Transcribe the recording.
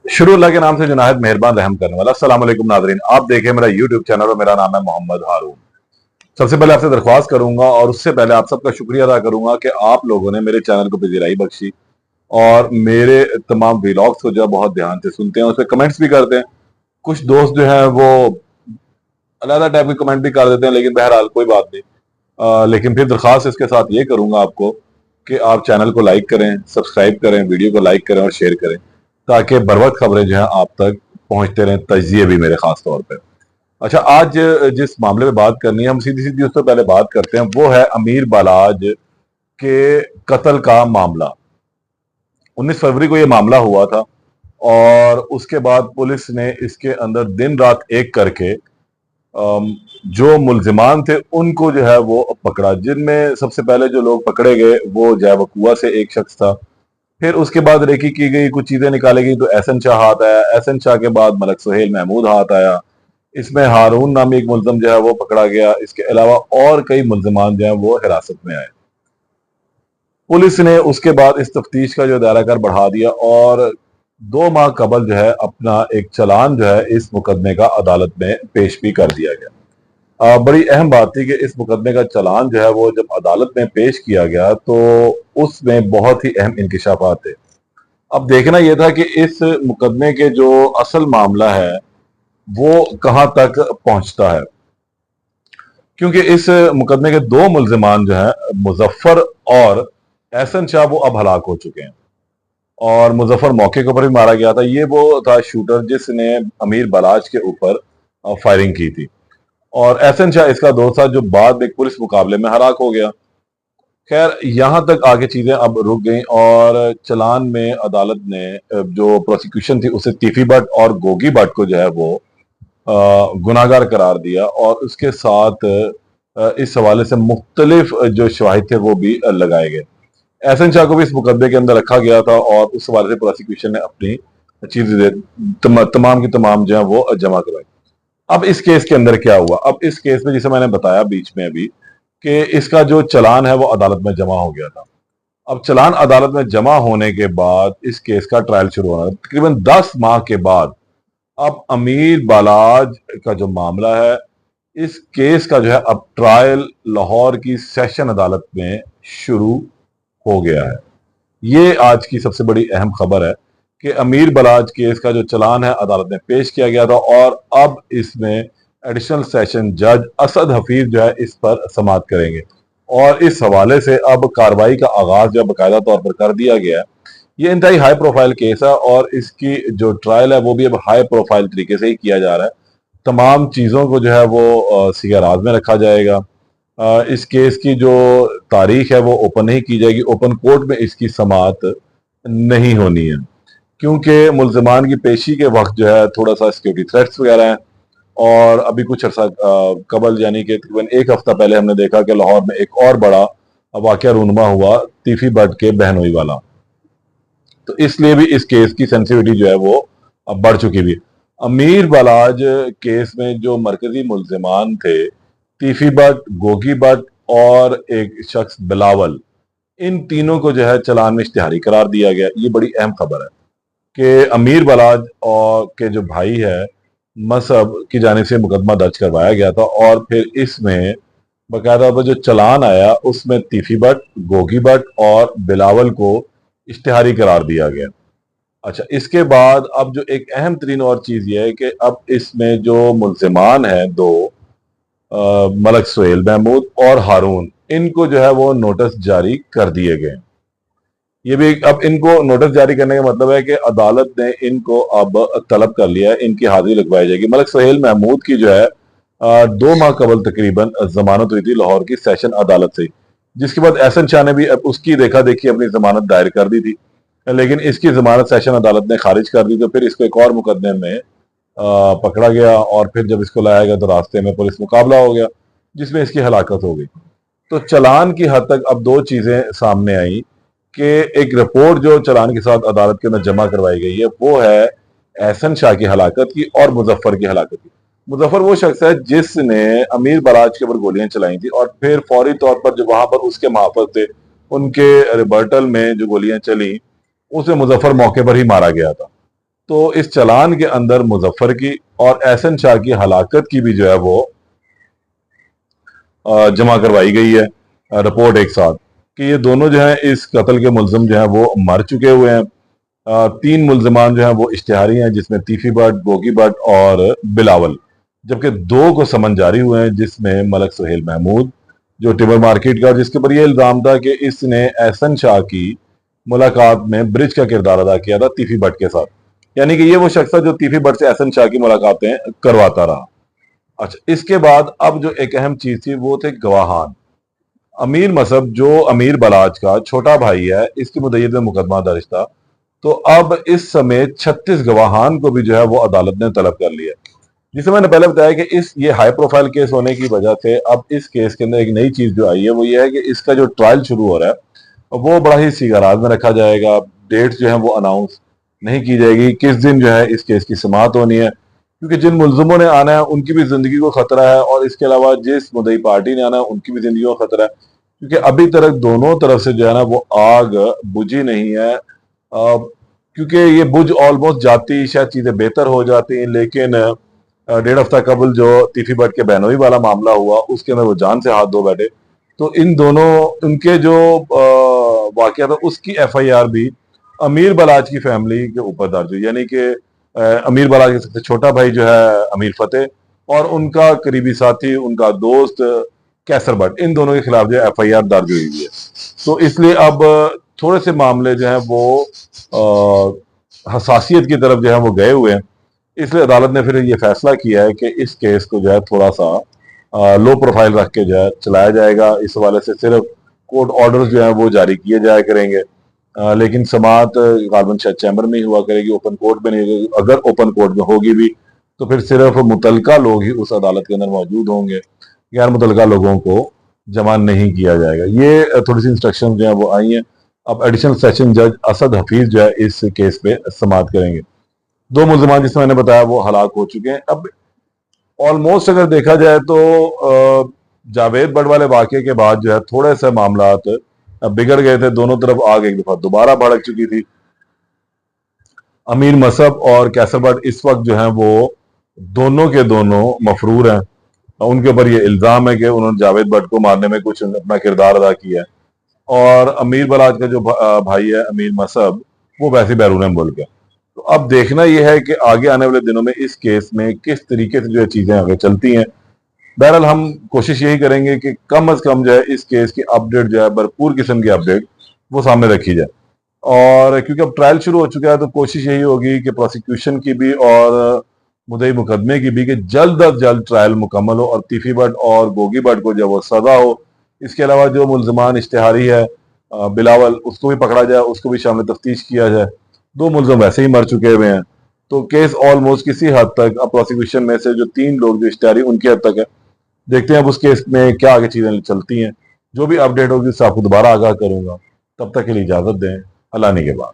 शुरू अल्लाह के नाम से जो नाहिद मेहरबान रहम करने वाला। अस्सलाम वालेकुम नाज़रीन, आप देखें मेरा यूट्यूब चैनल और मेरा नाम है मोहम्मद हारून। सबसे पहले आपसे दरख्वास्त करूंगा और उससे पहले आप सबका शुक्रिया अदा करूंगा कि आप लोगों ने मेरे चैनल को पजीराई बख्शी और मेरे तमाम व्लॉग्स को जो है बहुत ध्यान से सुनते हैं, उस पर कमेंट्स भी करते हैं। कुछ दोस्त जो हैं वो अलग टाइप के कमेंट भी कर देते हैं, लेकिन बहरहाल कोई बात नहीं। लेकिन फिर दरख्वास्त इसके साथ ये करूंगा आपको कि आप चैनल को लाइक करें, सब्सक्राइब करें, वीडियो को लाइक करें और शेयर करें, ताकि बर वक्त खबरें जो है आप तक पहुंचते रहें, तजिए भी मेरे खास तौर पर। अच्छा, आज जिस मामले में बात करनी है, हम सीधी सीधी उस पर पहले बात करते हैं। वो है अमीर बालाज के कत्ल का मामला। 19 फरवरी को यह मामला हुआ था और उसके बाद पुलिस ने इसके अंदर दिन रात एक करके जो मुल्जिमान थे उनको जो है वो पकड़ा, जिनमें सबसे पहले जो लोग पकड़े गए वो जयवकुआ से एक शख्स था। फिर उसके बाद रेकी की गई, कुछ चीजें निकाली गई तो एहसन शाह हाथ आया। एहसन शाह के बाद मलक सुहेल महमूद हाथ आया। इसमें हारून नामी एक मुल्जिम जो है वो पकड़ा गया। इसके अलावा और कई मुल्जिमान जो है वो हिरासत में आए। पुलिस ने उसके बाद इस तफ्तीश का जो दायरा कार बढ़ा दिया और 2 माह कबल जो है अपना एक चलान जो है इस मुकदमे का अदालत में पेश भी कर दिया गया। बड़ी अहम बात थी कि इस मुकदमे का चालान जो है वो जब अदालत में पेश किया गया तो उसमें बहुत ही अहम इंकशाफात थे। अब देखना यह था कि इस मुकदमे के जो असल मामला है वो कहां तक पहुंचता है, क्योंकि इस मुकदमे के 2 मुल्जिमान जो हैं, मुजफ्फर और एहसन शाह, वो अब हलाक हो चुके हैं। और मुजफ्फर मौके के ऊपर भी मारा गया था। ये वो था शूटर जिसने अमीर बलाज के ऊपर फायरिंग की थी। और एहसन शाह इसका दोस्त था जो बाद में एक पुलिस मुकाबले में हलाक हो गया। खैर, यहां तक आगे चीजें अब रुक गई और चलान में अदालत ने जो प्रोसिक्यूशन थी उसे तीफी भट्ट और गोगी भट्ट को जो है वो गुनाहगार करार दिया और उसके साथ इस हवाले से मुख्तलिफ जो शवाहिद थे वो भी लगाए गए। एहसन शाह को भी इस मुकदमे के अंदर रखा गया था और उस हवाले से प्रोसिक्यूशन ने अपनी चीजें तमाम की तमाम जो है वो जमा करवाई। अब इस केस के अंदर क्या हुआ? अब इस केस में, जिसे मैंने बताया बीच में अभी, कि इसका जो चलान है वो अदालत में जमा हो गया था। अब चलान अदालत में जमा होने के बाद इस केस का ट्रायल शुरू होना, तकरीबन 10 माह के बाद अब अमीर बालाज का जो मामला है, इस केस का जो है अब ट्रायल लाहौर की सेशन अदालत में शुरू हो गया है। ये आज की सबसे बड़ी अहम खबर है कि अमीर बलाज केस का जो चलान है अदालत में पेश किया गया था और अब इसमें एडिशनल सेशन जज असद हफीज जो है इस पर समाअत करेंगे और इस हवाले से अब कार्रवाई का आगाज जो बाकायदा तौर पर कर दिया गया है। ये इंतहाई हाई प्रोफाइल केस है और इसकी जो ट्रायल है वो भी अब हाई प्रोफाइल तरीके से ही किया जा रहा है। तमाम चीज़ों को जो है वो सिगाराज में रखा जाएगा। इस केस की जो तारीख है वो ओपन नहीं की जाएगी, ओपन कोर्ट में इसकी समाअत नहीं होनी है, क्योंकि मुल्जिमान की पेशी के वक्त जो है थोड़ा सा सिक्योरिटी थ्रेट्स वगैरह हैं। और अभी कुछ अर्सा कबल, यानी कि तकरीबन एक हफ्ता पहले हमने देखा कि लाहौर में एक और बड़ा वाकया रूनुमा हुआ, तीफी भट्ट के बहनोई वाला। तो इसलिए भी इस केस की सेंसिटिविटी जो है वो अब बढ़ चुकी भी। अमीर बलाज केस में जो मरकजी मुल्जिमान थे, तीफी भट्ट, गोगी भट्ट और एक शख्स बिलावल, इन तीनों को जो है चलान में इश्तिहारी करार दिया गया। ये बड़ी अहम खबर है कि अमीर बलाज और के जो भाई है मसहब की जानिब से मुकदमा दर्ज करवाया गया था और फिर इसमें बाकायदा जो चलान आया उसमें तीफी भट्ट, गोगी भट्ट और बिलावल को इश्तिहारी करार दिया गया। अच्छा, इसके बाद अब जो एक अहम तरीन और चीज ये है कि अब इसमें जो मुल्जिमान हैं दो, मलक सुहेल महमूद और हारून, इनको जो है वो नोटिस जारी कर दिए गए। ये भी अब इनको नोटिस जारी करने का मतलब है कि अदालत ने इनको अब तलब कर लिया है, इनकी हाजिरी लगवाई जाएगी। मलक सुहेल महमूद की जो है 2 माह कबल तकरीबन जमानत हुई थी लाहौर की सेशन अदालत से, जिसके बाद एहसन शाह ने भी अब उसकी देखा देखी अपनी जमानत दायर कर दी थी, लेकिन इसकी जमानत सेशन अदालत ने खारिज कर दी। तो फिर इसको एक और मुकदमे में पकड़ा गया और फिर जब इसको लाया गया तो रास्ते में पुलिस मुकाबला हो गया जिसमें इसकी हलाकत हो गई। तो चलान की हद तक अब 2 चीजें सामने आई कि एक रिपोर्ट जो चलान के साथ अदालत के अंदर जमा करवाई गई है वो है एहसन शाह की हलाकत की और मुजफ्फर की हलाकत की। मुजफ्फर वो शख्स है जिसने अमीर बलाज के ऊपर गोलियां चलाई थी और फिर फौरी तौर पर जो वहां पर उसके महाफज थे उनके रिबर्टल में जो गोलियां चली उसमें मुजफ्फर मौके पर ही मारा गया था। तो इस चलान के अंदर मुजफ्फर की और एहसन शाह की हलाकत की भी जो है वो जमा करवाई गई है रिपोर्ट एक साथ, कि ये दोनों जो है इस कत्ल के मुलजिम जो है वो मर चुके हुए हैं। तीन मुलजमान जो हैं वो इश्तिहारी हैं, जिसमें तीफी भट्ट, गोगी भट्ट और बिलावल, जबकि दो को समन जारी हुए हैं, जिसमें मलक सुहेल महमूद जो टिबर मार्केट का, जिसके ऊपर यह इल्जाम था कि इसने एहसन शाह की मुलाकात में ब्रिज का किरदार अदा किया था तीफी भट्ट के साथ। यानी कि ये वो शख्स था जो तीफी भट्ट से एहसन शाह की मुलाकातें करवाता रहा। अच्छा, इसके बाद अब जो एक अहम चीज थी वो थे गवाहान। अमीर मसहब जो अमीर बलाच का छोटा भाई है, इसकी मुद्दत में मुकदमा दर्ज था। तो अब इस समय 36 गवाहान को भी जो है वो अदालत ने तलब कर लिया। जिसे मैंने पहले बताया कि इस ये हाई प्रोफाइल केस होने की वजह से अब इस केस के अंदर एक नई चीज जो आई है वो ये है कि इसका जो ट्रायल शुरू हो रहा है वो बड़ा ही सीगाराज में रखा जाएगा। डेट जो है वो अनाउंस नहीं की जाएगी किस दिन जो है इस केस की समाअत होनी है, क्योंकि जिन मुलजिमों ने आना है उनकी भी जिंदगी को खतरा है, और इसके अलावा जिस मुद्दई पार्टी ने आना है उनकी भी जिंदगी को खतरा है, क्योंकि अभी तक दोनों तरफ से जो है ना वो आग बुझी नहीं है। क्योंकि ये बुझ ऑलमोस्ट जाती, शायद चीजें बेहतर हो जाती हैं, लेकिन डेढ़ हफ्ता कबल जो तीफी भट्ट के बहनोई वाला मामला हुआ उसके अंदर वो जान से हाथ धो बैठे। तो इन दोनों उनके जो वाकया था उसकी एफआईआर भी अमीर बलाच की फैमिली के ऊपर दर्ज हुई, यानी कि अमीर बलाच के सबसे छोटा भाई जो है अमीर फतेह और उनका करीबी साथी, उनका दोस्त कैसर भट्ट, इन दोनों के खिलाफ जो एफआईआर दर्ज हुई है। तो इसलिए अब थोड़े से मामले जो है वो हसासियत की तरफ जो है वो गए हुए हैं। इसलिए अदालत ने फिर ये फैसला किया है कि इस केस को जो है थोड़ा सा लो प्रोफाइल रख के जो है चलाया जाएगा। इस हवाले से सिर्फ कोर्ट ऑर्डर्स जो है वो जारी किए जाया करेंगे, लेकिन समाअत गालबन शायद चैम्बर में ही हुआ करेगी, ओपन कोर्ट में नहीं होगी। अगर ओपन कोर्ट में होगी भी तो फिर सिर्फ मुतलका लोग ही उस अदालत के अंदर मौजूद होंगे, गैर मुतलका लोगों को जमा नहीं किया जाएगा। ये थोड़ी सी इंस्ट्रक्शन जो है वो आई हैं। अब एडिशनल सेशन जज असद हफीज जो है इस केस पे समाअत करेंगे। दो मुलजमान जिसमें मैंने बताया वो हलाक हो चुके हैं। अब ऑलमोस्ट अगर देखा जाए तो जावेद बट वाले वाकये के बाद जो है थोड़े से मामला बिगड़ गए थे, दोनों तरफ आग एक दफा दोबारा भड़क चुकी थी। अमीर मसहब और कैसर भट्ट इस वक्त जो है वो दोनों के दोनों मफरूर हैं। उनके ऊपर ये इल्जाम है कि उन्होंने जावेद भट्ट को मारने में कुछ अपना किरदार अदा किया है, और अमीर बलाज का जो भाई है अमीर मसहब वो वैसे बैरून मुल्क है। तो अब देखना यह है कि आगे आने वाले दिनों में इस केस में किस तरीके से जो है चीजें आगे चलती हैं। बहरहाल हम कोशिश यही करेंगे कि कम अज कम जो है इस केस की अपडेट जो है भरपूर किस्म की अपडेट वो सामने रखी जाए। और क्योंकि अब ट्रायल शुरू हो चुका है तो कोशिश यही होगी कि प्रोसिक्यूशन की भी और मुद्दई मुकदमे की भी कि जल्द अज जल्द ट्रायल मुकम्मल हो और तीफी भट्ट और गोगी भट्ट को जब वो सजा हो। इसके अलावा जो मुलजमान इश्तिहारी है बिलावल, उसको भी पकड़ा जाए, उसको भी शामिल तफ्तीश किया जाए। दो मुलजम वैसे ही मर चुके हुए हैं, तो केस ऑलमोस्ट किसी हद तक अब प्रोसिक्यूशन में से जो तीन लोग जो इश्तिहारी उनकी हद तक है। देखते हैं अब उस केस में क्या आगे चीजें चलती हैं। जो भी अपडेट होगी उससे आपको दोबारा आगाह करूंगा। तब तक के लिए इजाजत दें। अल्लाह ने के बाद।